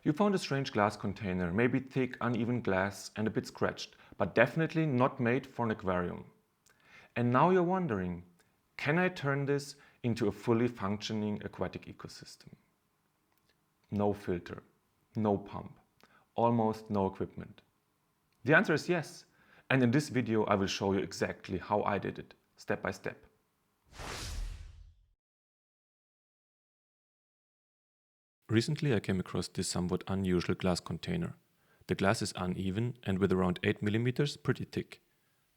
You found a strange glass container, maybe thick, uneven glass and a bit scratched, but definitely not made for an aquarium. And now you're wondering, can I turn this into a fully functioning aquatic ecosystem? No filter, no pump, almost no equipment. The answer is yes, and in this video I will show you exactly how I did it, step by step. Recently I came across this somewhat unusual glass container. The glass is uneven and with around 8 mm pretty thick.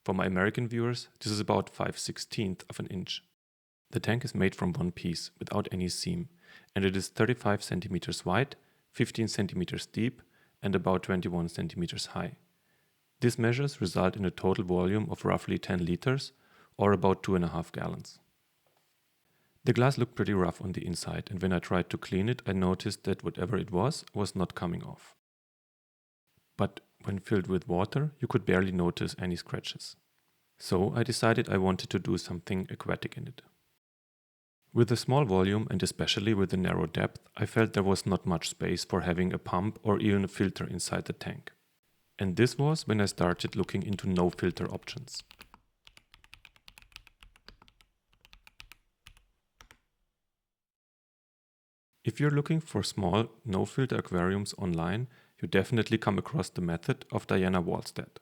For my American viewers, this is about 5/16 of an inch. The tank is made from one piece, without any seam, and it is 35 cm wide, 15 cm deep, and about 21 cm high. These measures result in a total volume of roughly 10 liters, or about 2.5 gallons. The glass looked pretty rough on the inside, and when I tried to clean it, I noticed that whatever it was not coming off. But when filled with water, you could barely notice any scratches. So I decided I wanted to do something aquatic in it. With the small volume and especially with the narrow depth, I felt there was not much space for having a pump or even a filter inside the tank. And this was when I started looking into no-filter options. If you're looking for small, no-filter aquariums online, you definitely come across the method of Diana Walstad.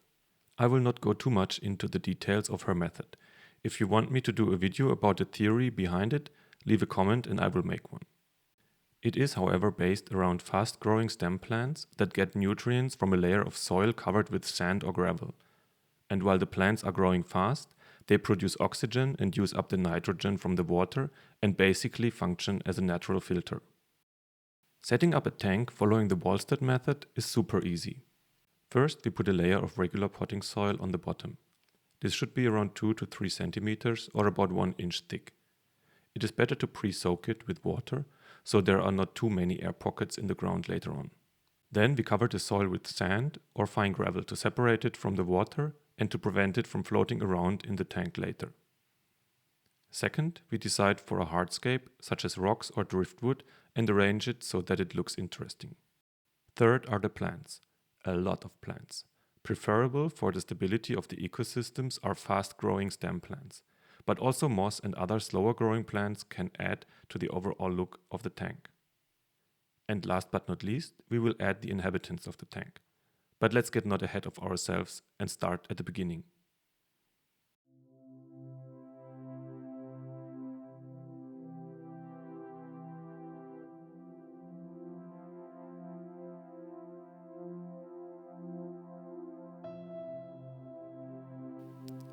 I will not go too much into the details of her method. If you want me to do a video about the theory behind it, leave a comment and I will make one. It is, however, based around fast-growing stem plants that get nutrients from a layer of soil covered with sand or gravel. And while the plants are growing fast, they produce oxygen and use up the nitrogen from the water and basically function as a natural filter. Setting up a tank following the Walstad method is super easy. First, we put a layer of regular potting soil on the bottom. This should be around 2 to 3 centimeters or about 1 inch thick. It is better to pre-soak it with water, so there are not too many air pockets in the ground later on. Then we cover the soil with sand or fine gravel to separate it from the water and to prevent it from floating around in the tank later. Second, we decide for a hardscape, such as rocks or driftwood, and arrange it so that it looks interesting. Third are the plants. A lot of plants. Preferable for the stability of the ecosystems are fast-growing stem plants, but also moss and other slower-growing plants can add to the overall look of the tank. And last but not least, we will add the inhabitants of the tank. But let's get not ahead of ourselves and start at the beginning.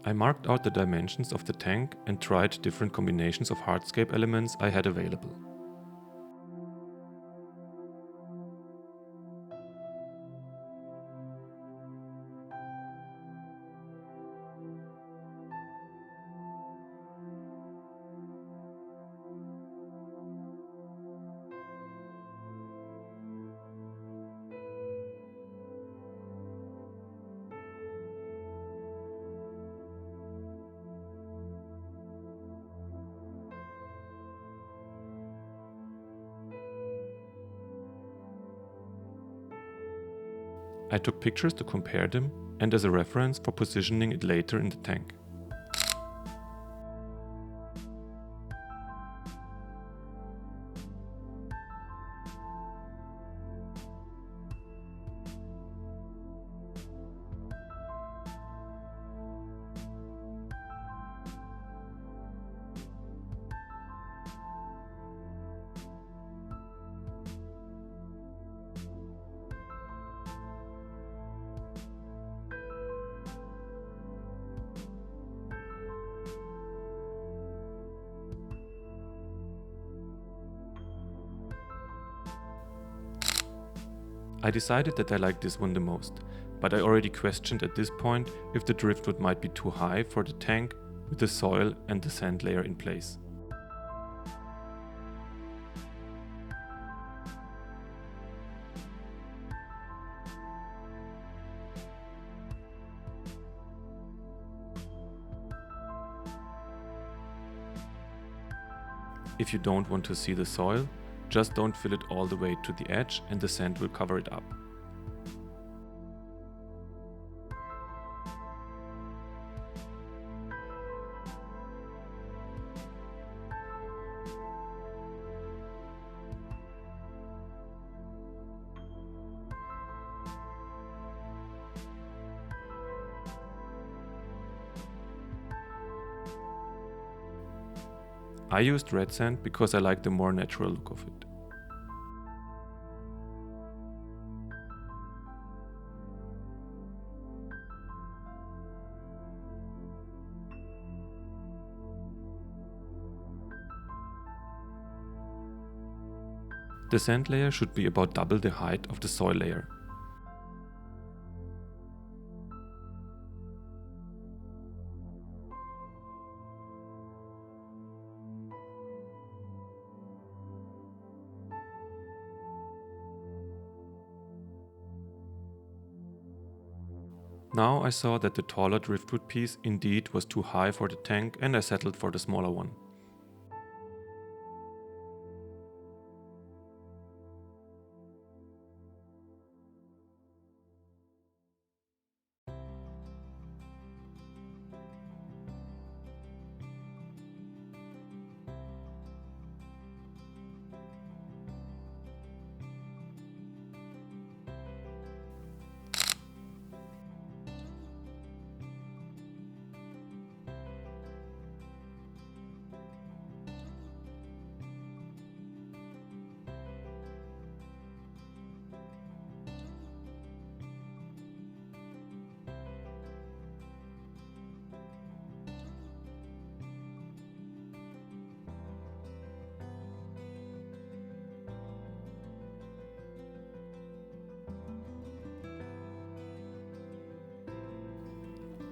I marked out the dimensions of the tank and tried different combinations of hardscape elements I had available. I took pictures to compare them and as a reference for positioning it later in the tank. I decided that I liked this one the most, but I already questioned at this point if the driftwood might be too high for the tank with the soil and the sand layer in place. If you don't want to see the soil, Just don't fill it all the way to the edge and the sand will cover it up. I used red sand because I like the more natural look of it. The sand layer should be about double the height of the soil layer. Now I saw that the taller driftwood piece indeed was too high for the tank and I settled for the smaller one.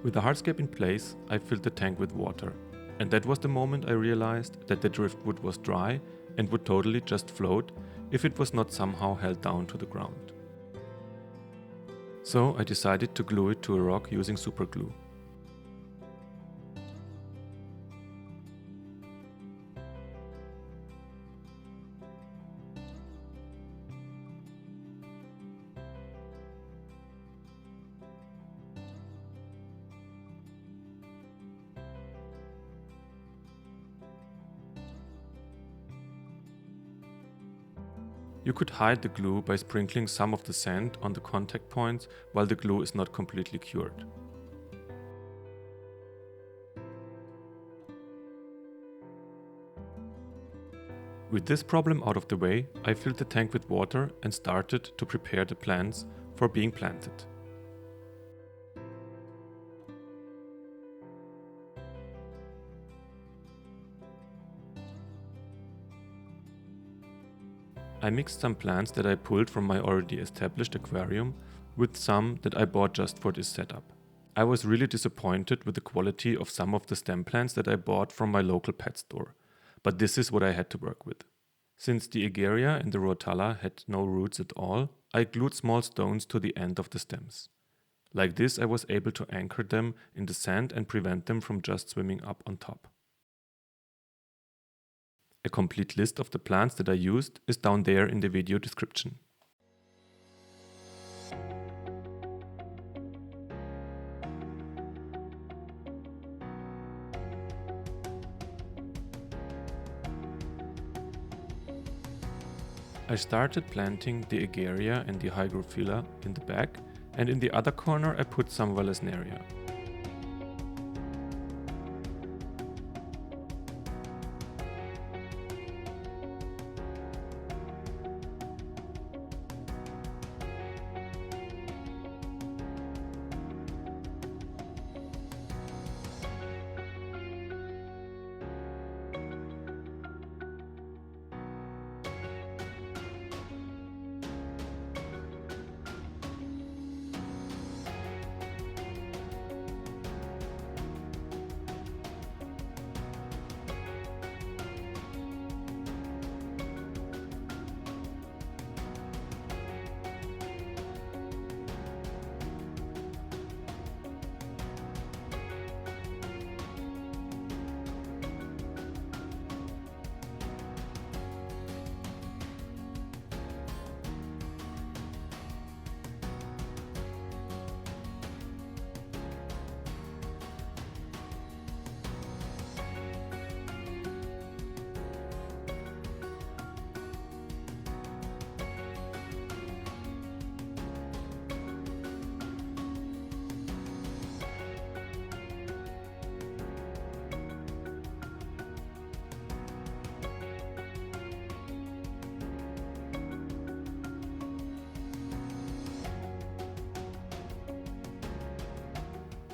With the hardscape in place, I filled the tank with water, and that was the moment I realized that the driftwood was dry and would totally just float if it was not somehow held down to the ground. So I decided to glue it to a rock using superglue. You could hide the glue by sprinkling some of the sand on the contact points while the glue is not completely cured. With this problem out of the way, I filled the tank with water and started to prepare the plants for being planted. I mixed some plants that I pulled from my already established aquarium with some that I bought just for this setup. I was really disappointed with the quality of some of the stem plants that I bought from my local pet store, but this is what I had to work with. Since the Aegeria and the Rotala had no roots at all, I glued small stones to the end of the stems. Like this, I was able to anchor them in the sand and prevent them from just swimming up on top. A complete list of the plants that I used is down there in the video description. I started planting the Aegeria and the Hygrophila in the back, and in the other corner I put some Valisneria.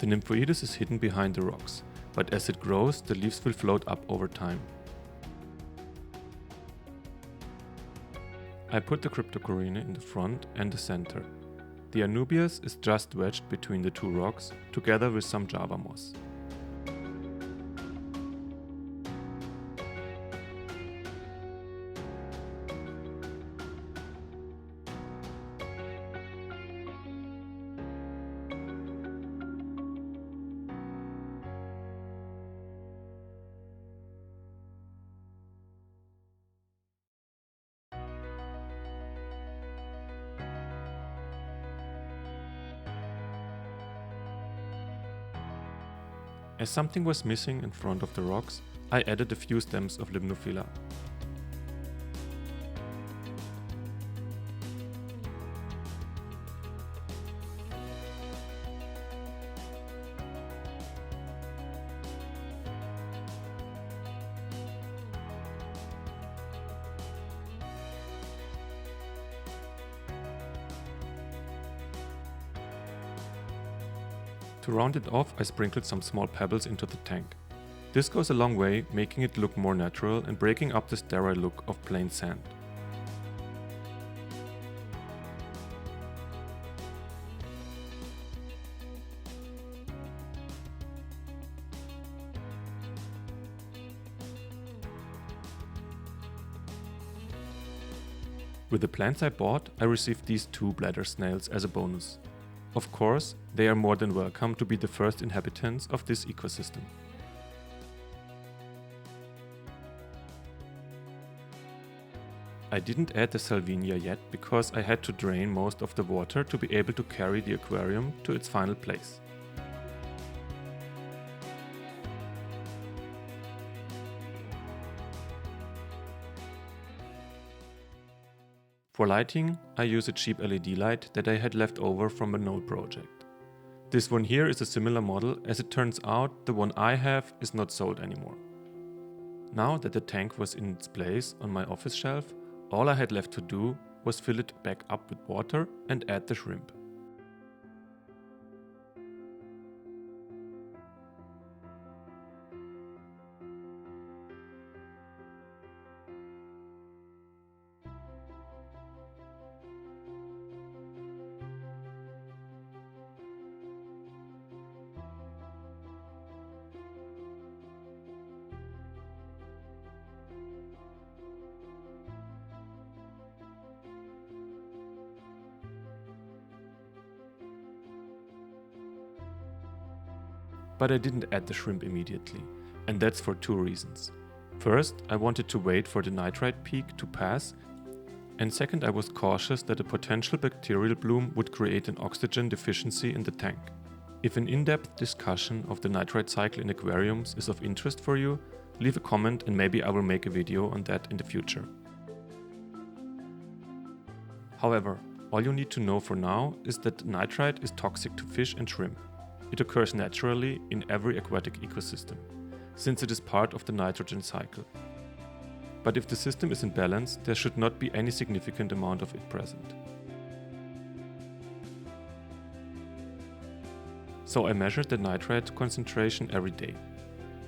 The Nymphoides is hidden behind the rocks, but as it grows, the leaves will float up over time. I put the Cryptocoryne in the front and the center. The Anubias is just wedged between the two rocks, together with some Java moss. As something was missing in front of the rocks, I added a few stems of Limnophila. To round it off, I sprinkled some small pebbles into the tank. This goes a long way, making it look more natural and breaking up the sterile look of plain sand. With the plants I bought, I received these two bladder snails as a bonus. Of course, they are more than welcome to be the first inhabitants of this ecosystem. I didn't add the Salvinia yet because I had to drain most of the water to be able to carry the aquarium to its final place. For lighting, I use a cheap LED light that I had left over from a Knoll project. This one here is a similar model, as it turns out the one I have is not sold anymore. Now that the tank was in its place on my office shelf, all I had left to do was fill it back up with water and add the shrimp. But I didn't add the shrimp immediately, and that's for two reasons. First, I wanted to wait for the nitrite peak to pass, and second, I was cautious that a potential bacterial bloom would create an oxygen deficiency in the tank. If an in-depth discussion of the nitrite cycle in aquariums is of interest for you, leave a comment and maybe I will make a video on that in the future. However, all you need to know for now is that nitrite is toxic to fish and shrimp. It occurs naturally in every aquatic ecosystem, since it is part of the nitrogen cycle. But if the system is in balance, there should not be any significant amount of it present. So I measured the nitrite concentration every day,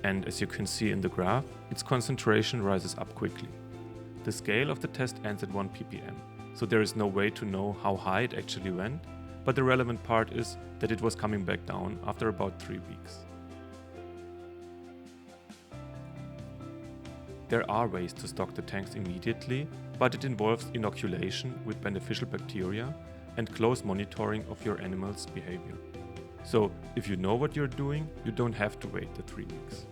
and as you can see in the graph, its concentration rises up quickly. The scale of the test ends at 1 ppm, so there is no way to know how high it actually went, but the relevant part is that it was coming back down after about 3 weeks. There are ways to stock the tanks immediately, but it involves inoculation with beneficial bacteria and close monitoring of your animal's behavior. So if you know what you're doing, you don't have to wait the 3 weeks.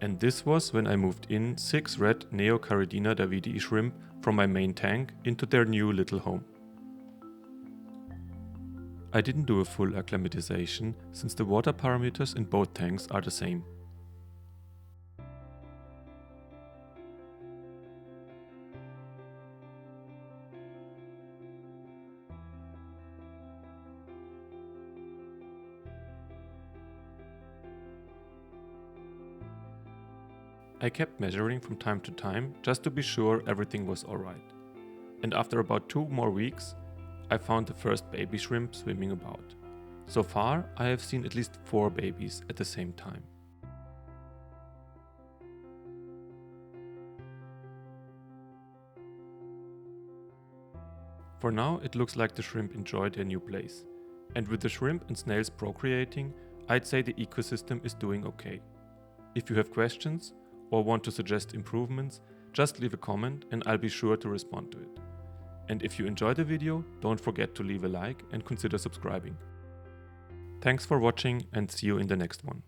And this was when I moved in 6 red Neocaridina davidii shrimp from my main tank into their new little home. I didn't do a full acclimatization since the water parameters in both tanks are the same. I kept measuring from time to time just to be sure everything was alright. And after about 2 more weeks, I found the first baby shrimp swimming about. So far, I have seen at least 4 babies at the same time. For now, it looks like the shrimp enjoyed their new place. And with the shrimp and snails procreating, I'd say the ecosystem is doing okay. If you have questions or want to suggest improvements, just leave a comment and I'll be sure to respond to it. And if you enjoyed the video, don't forget to leave a like and consider subscribing. Thanks for watching and see you in the next one.